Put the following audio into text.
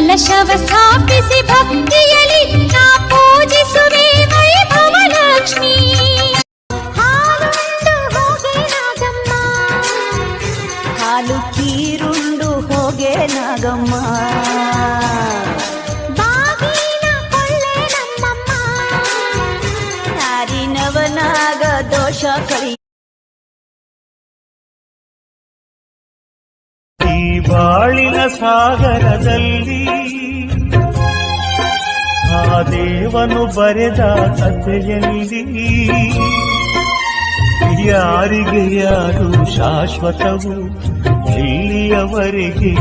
ಕಲಶವ ಸ್ಥಾಪಿಸಿ ಭಕ್ತಿಯಲಿ ನಾ ಪೂಜಿಸುವೆ ವೈಭವಲಕ್ಷ್ಮಿ. ಹಾಲುಂಡು ಹೋಗೆ ನಾಗಮ್ಮ, ಹಾಲು ಕೀರುಂಡು ಹೋಗೆ ನಾಗಮ್ಮ, ಬಾಗಿನ ಕೊಳ್ಳೆ ನಮ್ಮಮ್ಮ, ನಾರಿನವನಾಗ ದೋಷ ಕಳಿ. ಈ ಬಾಳಿನ ಸಾಗರದಲ್ಲಿ ಆ ದೇವನು ಬರೆದ ಕಥೆಯಲ್ಲಿ ಯಾರಿಗೆ ಯಾರು ಶಾಶ್ವತವು ಇಲ್ಲಿಯವರೆಗೆ